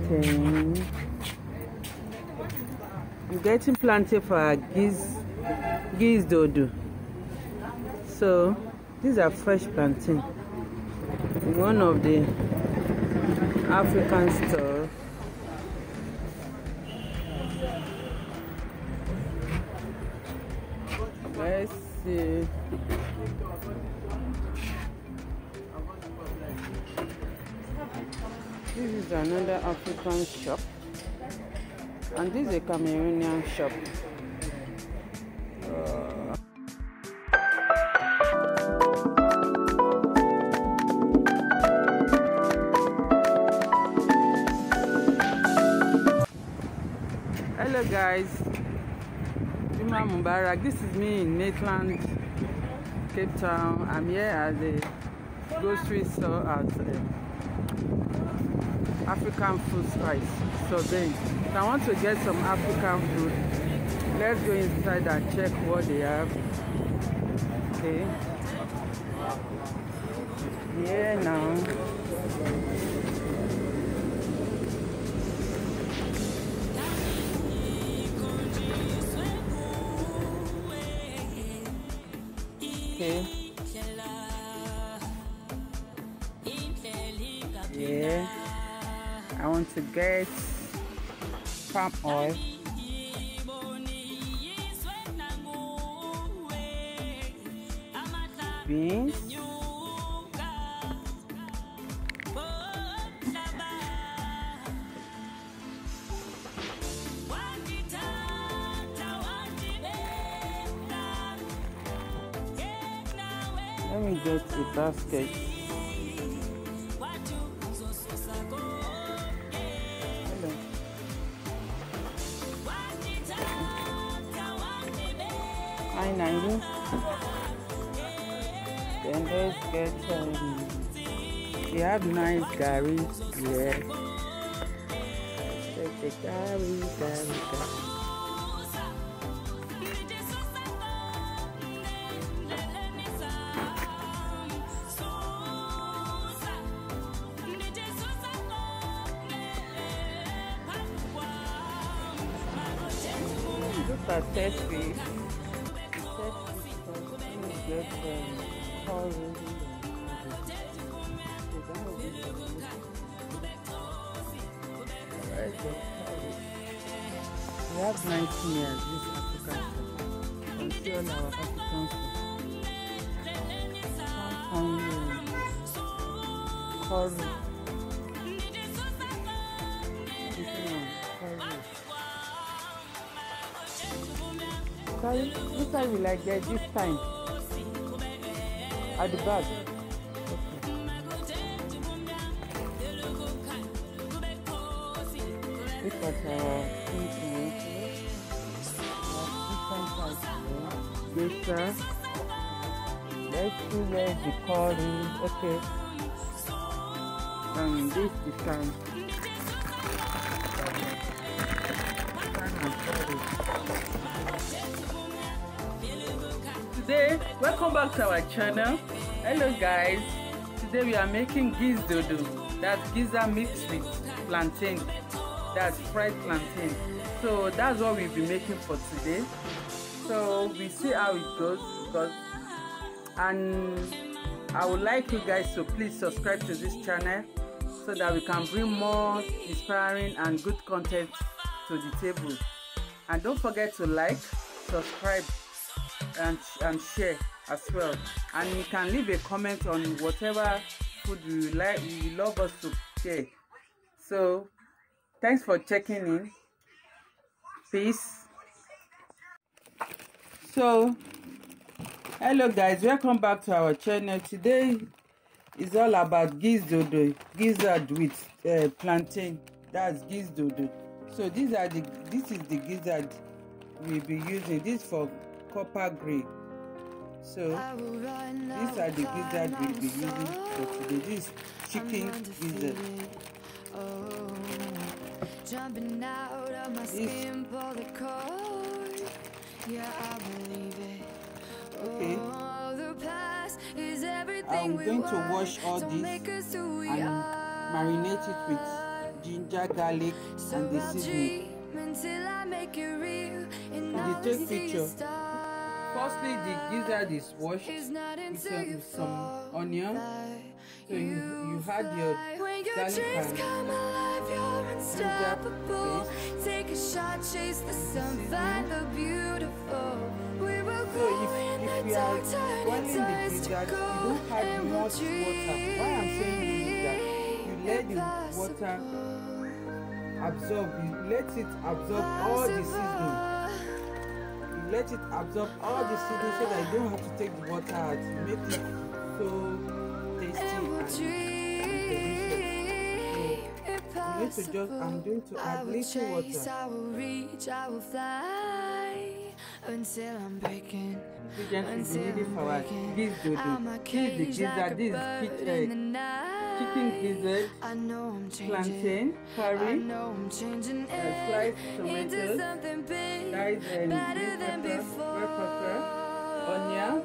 plantain. I'm getting plantain for our Gizdodo. So these are fresh plantain. One of the African stores. Let's see. This is another African shop, and this is a Cameroonian shop. Hello guys, Juma Mubarak. This is me in Maitland, Cape Town. I'm here at the grocery store at African food spice. So then, if I want to get some African food, let's go inside and check what they have. Okay. Yeah, now. Okay. Yeah. I want to get palm oil. Beans. Let me get a basket. $9.90. Then let's get they have nice gari here. Let's take the gari. Look at fish. Get we have 19 years this African shop. You can see all our African stuff. Curry. This time we like that this time. At the back. Okay. Look at our Gizzard. Let's see where the curry. Okay. This is time. Today, welcome back to our channel. Hello guys, today we are making Gizdodo. That's gizzard mixed with plantain. That's fried plantain. So that's what we'll be making for today. So we see how it goes, and I would like you guys to please subscribe to this channel so that we can bring more inspiring and good content to the table. And don't forget to like, subscribe and share as well, and you can leave a comment on whatever food you like, you love us to share. So thanks for checking in. Peace. So hello guys, welcome back to our channel. Today is all about Gizdodo, gizzard with plantain. That's Gizdodo. So this is the gizzard we'll be using. This for copper gray. So these are the gizzard we'll be using for today. This is chicken gizzard. Jumping out of my skin, pull the cord. Yeah, I believe it. Okay. I'm going to wash all this and marinate it with ginger, garlic, and the seasoning. You take picture. Firstly, the gizzard is washed with some onion. So you had your garlic and ginger paste, take a shot, chase the sun, find the beautiful. We will so if you are boiling the gizzard, you don't add much water. Why I'm saying this is that you let the water absorb, you let it absorb all the seasoning. You let it absorb all the seasoning so that you don't have to take the water out. You make it so tasty and delicious. So you need to just, I'm going to add little water. I will reach, I will fly until I'm breaking. Ingredients will be needed for our Gizdodo. This is the gizzard, this is chicken gizzard, plantain, curry, sliced tomatoes, guys, and red pepper, onion.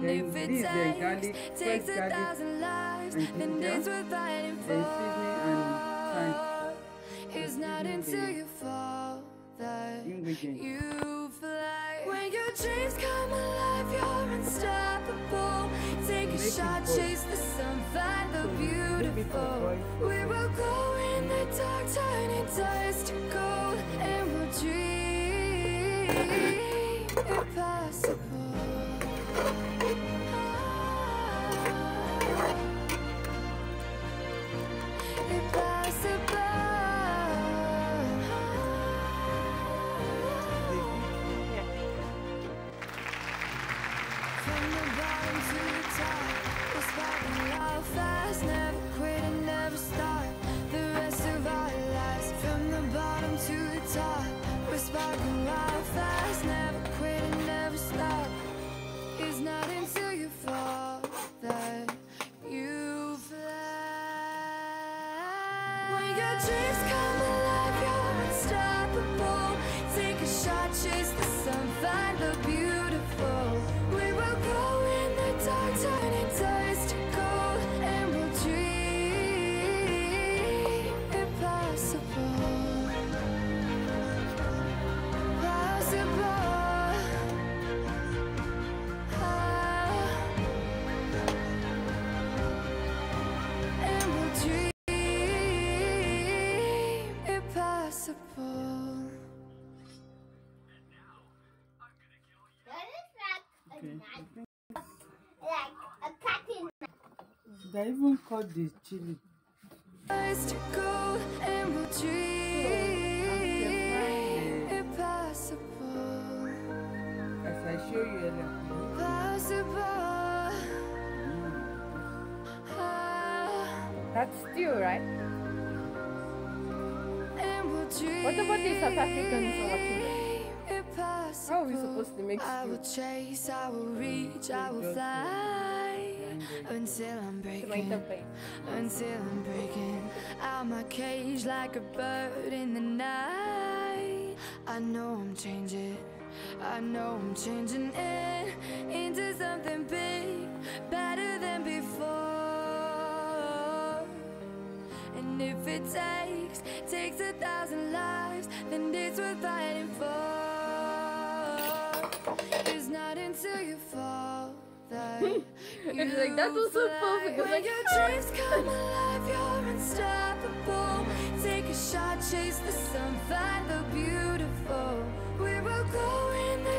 Then this is the garlic, fresh garlic and ginger, then seasoning and thyme. It's not until you fall that you fly. When your dreams come alive, you're unstoppable. Take a shot, chase the sun, find the beautiful. We will go in the dark, turning dust to gold, and we'll dream impossible. Never quit and never stop. The rest of our lives, from the bottom to the top, we're sparking wild fast. Never quit and never stop. It's not until you fall that you fly. When your dreams come alive, you're unstoppable. Take a shot, chase the sun, find the beautiful. We will go in the dark, turning dust to gold, and we'll dream impossible. Possible. And we'll dream impossible. Like a cat in. They even cut the chili. To gold, and we'll dream impossible. As I show you earlier. Possible. That's stew, right? And we'll dream What about the South Africans are watching this? impossible. How are we supposed to make I will stew? chase, I will reach, I will fly until I'm breaking. Tomato paste. Until I'm breaking out my cage like a bird in the night. I know I'm changing, I know I'm changing it into something big, better than before. And if it takes 1,000 lives, then it's worth fighting for. It's not until you fall that It's like, that was so perfect. It's when like, your dreams come alive, you're unstoppable. Take a shot, chase the sun, find the beautiful. We will go in the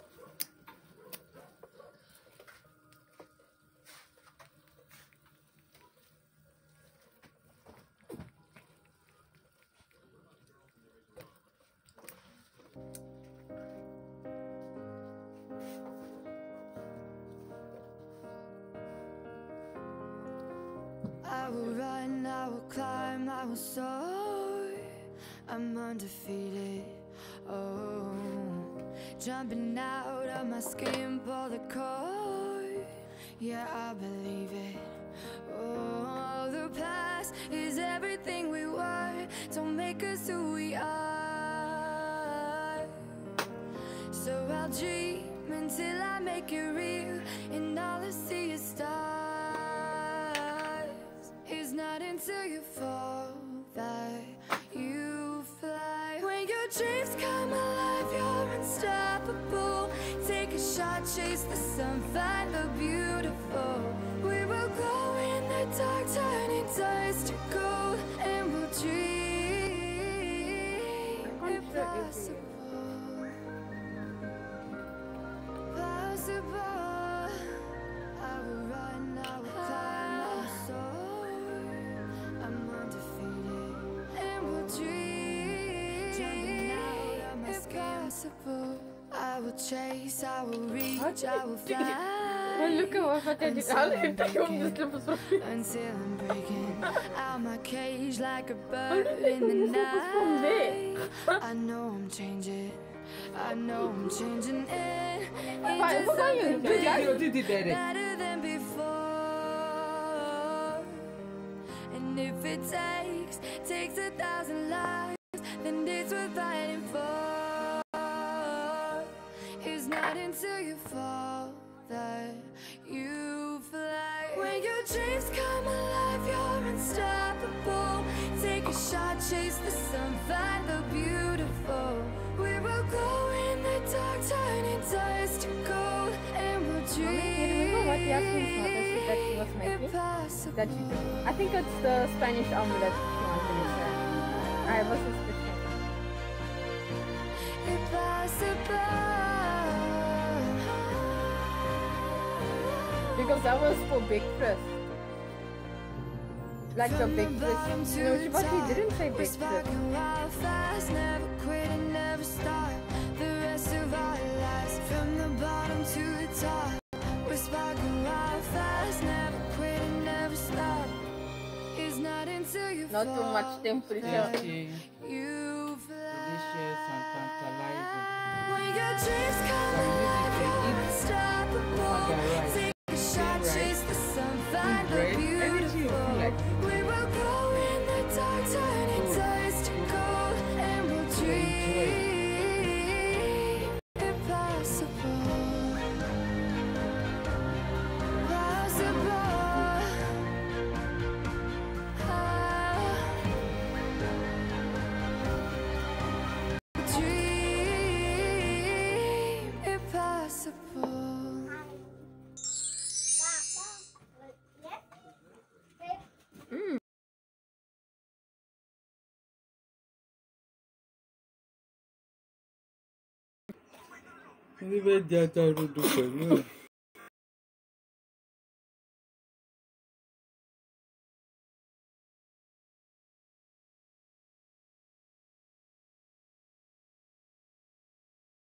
I will run, I will climb, I will soar. I'm undefeated. Oh, jumping out of my skin, pull the cord. Yeah, I believe it. Oh, the past is everything we were. Don't make us who we are. So I'll dream until I make it real, and all I see is stars. It's not until you fall that sun, find the beautiful. We will go in the dark, turning dust to gold, and we'll dream impossible. Possible. I will run, I will climb, I will soar. I'm undefeated, and we'll dream. Jumping out of my skin. Impossible. I will chase, I will reach, I will fly. Look at what I did. Until I'm breaking out my cage like a bird in the night. I know I'm changing. I know I'm changing it into something better than before. And if it takes 1,000 lives, then it's worth fighting for. It's not until you fall that you fly. When your dreams come alive, you're unstoppable. Take a shot, chase the sun, find the beautiful. We will go in the dark, turning dust to gold, and we'll dream. Remember what Yasmin's mother said that she was making? That she, I think it's the Spanish omelette she wanted to make. I was suspicious. Impossible. Because that was for breakfast. Like the breakfast. No, but she didn't say breakfast. Fast, never quit and never stop. The rest of our lives, from the bottom to the top. We're sparking wild fast, never quit and never stop. It's not until you Not too fall much temperature. that you fly. Delicious and tantalizing. When your dreams come alive, you're unstoppable. Take a shot, chase the sun, find the beautiful. We will go in the dark, turning dust to gold, and we'll dream impossible. Possible. Dream impossible. Even that I will do for you.